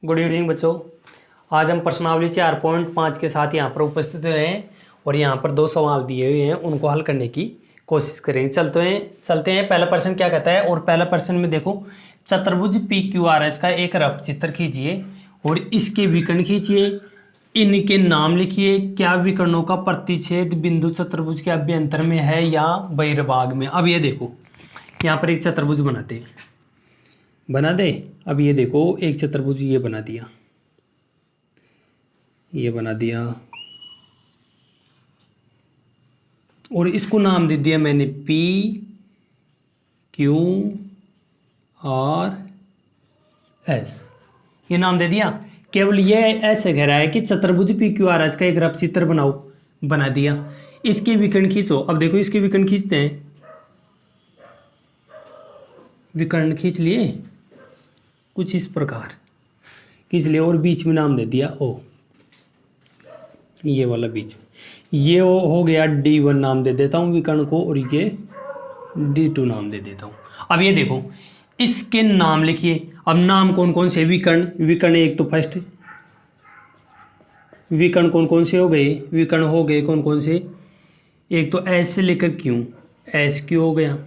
Good evening बच्चों। आज हम प्रश्नावली 4.5 के साथ यहाँ पर उपस्थित हुए हैं और यहाँ पर 2 सवाल दिए हुए हैं, उनको हल करने की कोशिश करेंगे। चलते हैं। पहला प्रश्न क्या कहता है, और पहला प्रश्न में देखो, चतुर्भुज पी क्यू आर एस का एक रफ चित्र खींचिए और इसके विकर्ण खींचिए, इनके नाम लिखिए। क्या विकर्णों का प्रतिच्छेद बिंदु चतुर्भुज के अभ्यंतर में है या बहिर्भाग में। अब ये देखो, यहाँ पर एक चतुर्भुज बना दे। अब ये देखो, एक चतुर्भुज ये बना दिया, और इसको नाम दे दिया मैंने पी क्यू आर एस, ये नाम दे दिया। केवल ये ऐसे कह रहा है कि चतुर्भुज पी क्यू आर एस का एक रफ चित्र बना दिया। इसके विकर्ण खींचो। अब देखो, इसके विकर्ण खींचते हैं, विकर्ण खींच लिए कुछ इस प्रकार खींच लिया, और बीच में नाम दे दिया ओ, ये वाला बीच में ये हो गया D1 नाम दे देता हूँ विकर्ण को, और ये D2 नाम दे देता हूँ। अब ये देखो, इसके नाम लिखिए। अब नाम कौन कौन से विकर्ण एक तो फर्स्ट विकर्ण कौन कौन से हो गए, विकर्ण हो गए कौन कौन से, एक तो S से लेकर Q, एस क्यू हो गया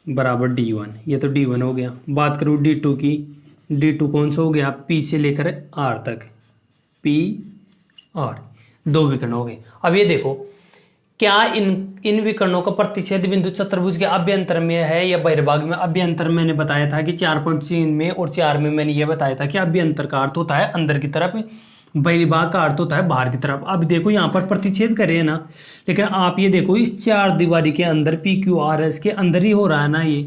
बराबर D1, ये तो D1 हो गया। बात करूँ D2 की, D2 कौन सा हो गया, P से लेकर R तक, P R, 2 विकर्ण हो गए। अब ये देखो, क्या इन विकर्णों का प्रतिच्छेद बिंदु चतुर्भुज के अभ्यंतर में है या बहिर्भाग में। अभ्यंतर मैंने बताया था कि 4.3 में और 4 में मैंने ये बताया था कि अभ्यंतर का अर्थ होता है अंदर की तरफ, बहिर्भाग का अर्थ होता है बाहर की तरफ। अब देखो, यहाँ पर प्रतिच्छेद करे है ना, लेकिन आप ये देखो, इस 4 दीवारी के अंदर पी क्यू आर एस के अंदर ही हो रहा है ना ये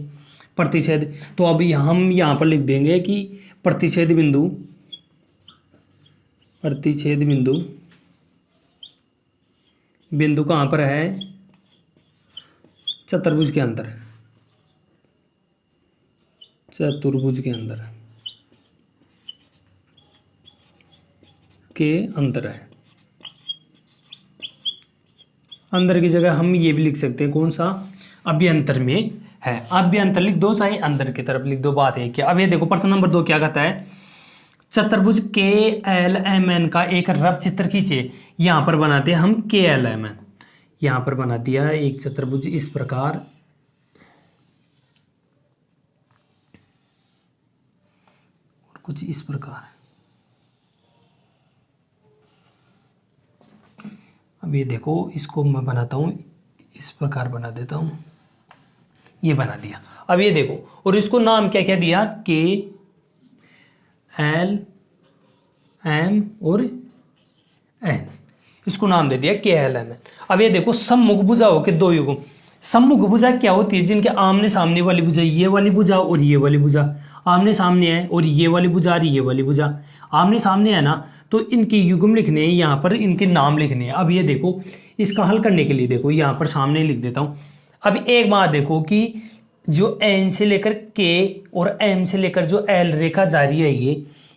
प्रतिच्छेद। तो अभी हम यहाँ पर लिख देंगे कि प्रतिच्छेद बिंदु कहाँ पर है, चतुर्भुज के अंदर है। अंदर की जगह हम ये भी लिख सकते हैं, कौन सा, अभ्यंतर में है। अभ्यंतर लिख दो, चाहे अंदर की तरफ लिख दो, बात है क्या। अब ये देखो, प्रश्न नंबर 2 क्या कहता है, चतुर्भुज के एल एम एन का एक रफ चित्र खींचे। यहां पर बनाते हैं हम के एल एम एन, यहां पर बना दिया एक चतुर्भुज इस प्रकार, और कुछ इस प्रकार। अब ये देखो, इसको मैं बनाता हूं इस प्रकार, बना देता हूं, ये बना दिया। अब ये देखो, और इसको नाम क्या क्या दिया, के एल एम और एन, इसको नाम दे दिया के एल एम एन। अब ये देखो, सम्मुख भुजाओं के 2 युग्म। सम्मुख भुजा क्या होती है, जिनके आमने सामने वाली भुजा, ये वाली भुजा और ये वाली भुजा आमने सामने है, और ये वाली भुजा और ये वाली भुजा आमने सामने है ना, तो इनके युग्म लिखने हैं, यहाँ पर इनके नाम लिखने हैं। अब ये देखो, इसका हल करने के लिए देखो, यहाँ पर सामने लिख देता हूँ। अब एक बात देखो कि जो एन से लेकर के और एम से लेकर जो एल रेखा जारी है,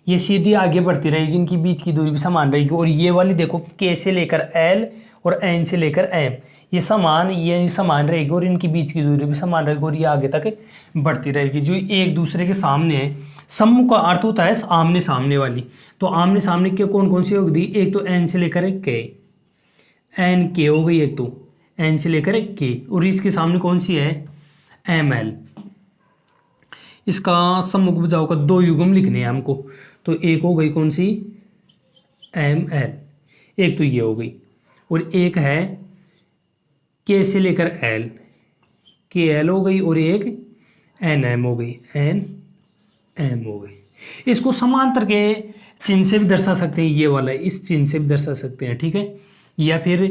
ये सीधी आगे बढ़ती रहेगी, इनकी बीच की दूरी भी समान रहेगी। और ये वाली देखो, के से लेकर एल और एन से लेकर एम, ये समान रहेगी, और इनकी बीच की दूरी भी समान रहेगी, और ये आगे तक बढ़ती रहेगी, जो एक दूसरे के सामने है। सम्मुख का अर्थ होता है आमने सामने वाली। तो आमने सामने के कौन कौन सी होगी, एक तो एन से लेकर के, एन के हो गई, एक तो एन से लेकर के, और इसके सामने कौन सी है, एम एल। इसका सम्मुख भुजाओं का 2 युग्म लिखने हैं हमको। तो एक हो गई कौन सी, एम एल, एक तो ये हो गई, और एक है के से लेकर एल, के एल हो गई, और एक एन एम हो गई, एन एम हो गई। इसको समांतर के चिन्ह से भी दर्शा सकते हैं, ये वाला इस चिन्ह से भी दर्शा सकते हैं, ठीक है। या फिर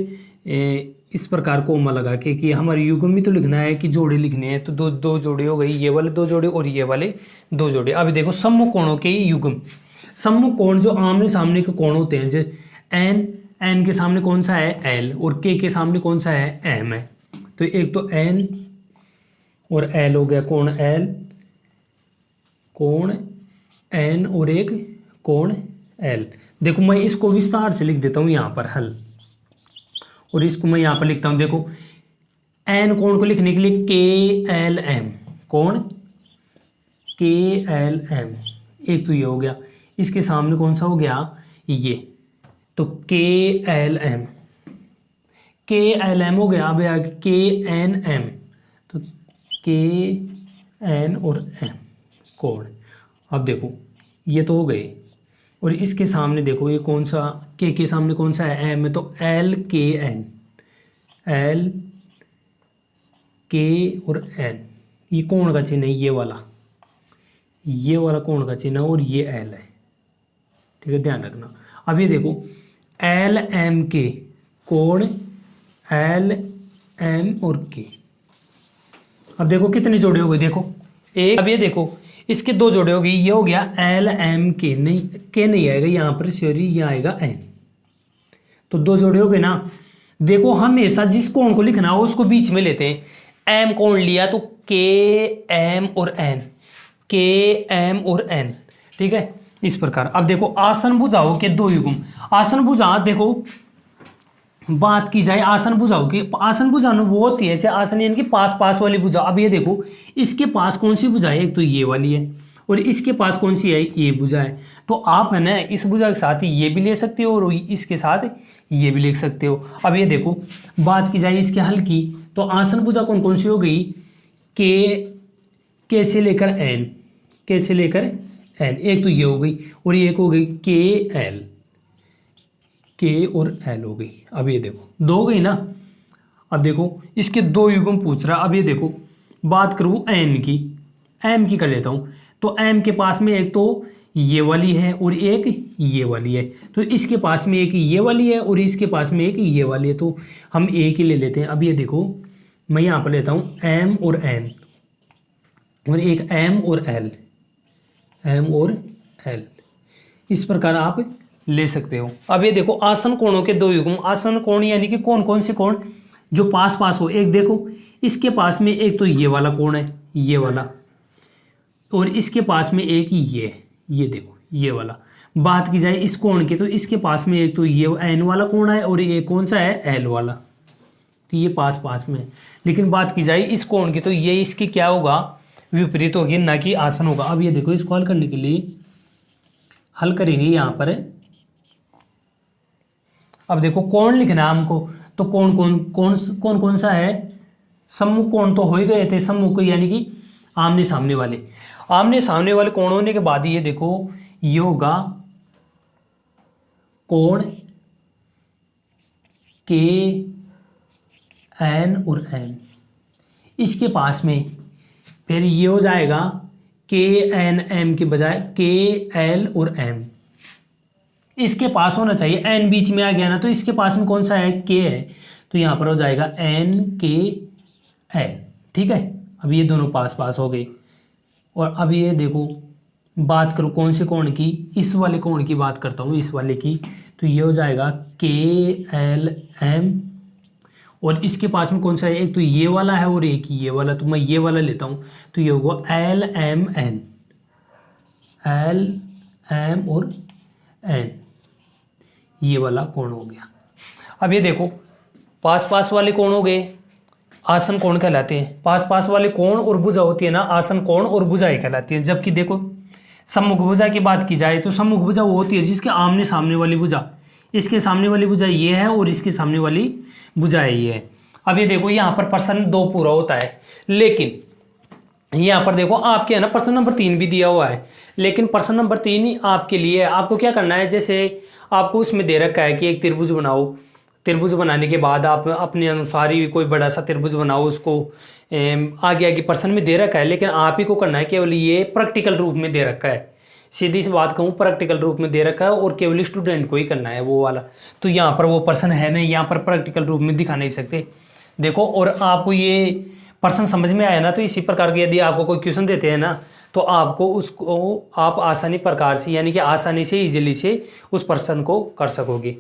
इस प्रकार कोमा लगा के कि हमारे युग्म में तो लिखना है कि जोड़े लिखने हैं, तो दो जोड़े हो गई, ये वाले 2 जोड़े और ये वाले 2 जोड़े। अब देखो, सम्मुख कोणों के युग्म, सम्मुख कोण जो आमने सामने के कोण होते हैं, जैसे एन के सामने कौन सा है, एल, और के सामने कौन सा है, एम है। तो एक तो एन और एल हो गया, कोण एन, और एक कोण एल। देखो, मैं इसको विस्तार से लिख देता हूं यहाँ पर हल, और इसको मैं यहाँ पर लिखता हूं। देखो, एन कोण को लिखने के लिए के एल एम, कोण के एल एम, एक तो ये हो गया, इसके सामने कौन सा हो गया ये, तो KLM, KLM हो गया। अब आगे KNM, तो KN और M कोड। अब देखो ये तो हो गए, और इसके सामने देखो ये कौन सा, के सामने कौन सा है, M है, तो LKN, LK और N, ये कोण का चिन्ह है, ये वाला कोण का चिन्ह है, और ये L है, ठीक है, ध्यान रखना। अब ये देखो LMK कोण LM और K। अब देखो कितने जोड़े हो गए, देखो एक। अब ये देखो इसके दो जोड़े हो गए, ये हो गया LMK, नहीं K नहीं आएगा यहाँ पर, सॉरी, ये आएगा N, तो दो जोड़े हो गए ना। देखो हमेशा जिस कोण को लिखना हो उसको बीच में लेते हैं। M कोण लिया तो KM और N, KM और N, ठीक है, इस प्रकार। अब देखो आसन भुजाओं के दो युग्म, आसन भुजा, देखो बात की जाए आसन भुजाओं की, आसन भुजा वो होती है जैसे आसन यानी कि पास पास वाली भुजा। अब ये देखो इसके पास कौन सी भुजा है, एक तो ये वाली है, और इसके पास कौन सी है, ये भुजा है। तो आप है ना इस भुजा के साथ ये भी ले सकते हो और इसके साथ ये भी लिख सकते हो। अब ये देखो बात की जाए इसके हल की, तो आसन भुजा कौन कौन सी हो गई, के से लेकर N, के से लेकर N, एक तो ये हो गई, और एक हो गई KL, K और L हो गई। अब ये देखो दो हो गई ना। अब देखो इसके दो युग्म पूछ रहा। अब ये देखो बात करूँ N की, M की कर लेता हूँ। तो M के पास में एक तो ये वाली है और एक ये वाली है, तो इसके पास में एक ये वाली है और इसके पास में एक ये वाली है, तो हम एक ही ले लेते हैं। अब ये देखो मैं यहाँ पर लेता हूँ M और N, और एक M और L, M और L, इस प्रकार आप ले सकते हो। अब ये देखो आसन कोणों के दो युग्म, आसन कोण यानी कि कौन कौन से कोण जो पास पास हो। एक देखो इसके पास में एक तो ये वाला कोण है, ये वाला, और इसके पास में एक ये देखो ये वाला। बात की जाए इस कोण की, तो इसके पास में एक तो ये N वाला कोण है और एक कौन सा है, L वाला, तो ये पास पास में। लेकिन बात की जाए इस कोण की, तो ये इसकी क्या होगा, विपरीत होगी, ना कि आसन होगा। अब ये देखो इसको हल करने के लिए हल करेंगे यहाँ पर। अब देखो कोण लिखना है हमको, तो कौन कौन सा है, सम्मुख कोण तो हो ही गए थे, सम्मुख यानी कि आमने सामने वाले। आमने सामने वाले कोण होने के बाद ये देखो ये होगा कोण KN और M, इसके पास में फिर ये हो जाएगा KNM के बजाय KL और M, इसके पास होना चाहिए N बीच में आ गया ना, तो इसके पास में कौन सा है, K है, तो यहाँ पर हो जाएगा NKL, ठीक है। अब ये दोनों पास पास हो गए। और अब ये देखो बात करूँ कौन से कोण की, इस वाले कोण की बात करता हूँ, इस वाले की, तो ये हो जाएगा KLM, और इसके पास में कौन सा है, एक तो ये वाला है और एक ये वाला, तो मैं ये वाला लेता हूँ, तो ये होगा LMN, LM और N, ये वाला कोण हो गया। अब ये देखो पास पास वाले कोण हो गए, आसन कोण कहलाते हैं। पास पास वाले कोण और भुजा होती है ना, आसन कोण और भुजाएं कहलाती है। जबकि देखो सम्मुख भुजा की बात की जाए, तो सम्मुख भुजा वो होती है जिसके आमने सामने वाली भुजा, इसके सामने वाली भुजा ये है और इसके सामने वाली भुजा ये है। अब ये देखो यहाँ पर प्रश्न 2 पूरा होता है, लेकिन यहाँ पर देखो आपके है ना प्रश्न नंबर 3 भी दिया हुआ है, लेकिन प्रश्न नंबर 3 ही आपके लिए है। आपको क्या करना है, जैसे आपको उसमें दे रखा है कि एक त्रिभुज बनाओ, त्रिभुज बनाने के बाद आप अपने अनुसार ही कोई बड़ा सा त्रिभुज बनाओ, उसको आगे आगे प्रश्न में दे रखा है, लेकिन आप ही को करना है। केवल ये प्रैक्टिकल रूप में दे रखा है, सीधी सी बात कहूँ प्रैक्टिकल रूप में दे रखा है, और केवल स्टूडेंट को ही करना है वो वाला। तो यहाँ पर वो प्रश्न है नहीं, यहाँ पर प्रैक्टिकल रूप में दिखा नहीं सकते। देखो और आपको ये प्रश्न समझ में आया ना, तो इसी प्रकार के यदि आपको कोई क्वेश्चन देते हैं ना, तो आपको उसको आप आसानी प्रकार से यानी कि आसानी से ईजिली से उस प्रश्न को कर सकोगे।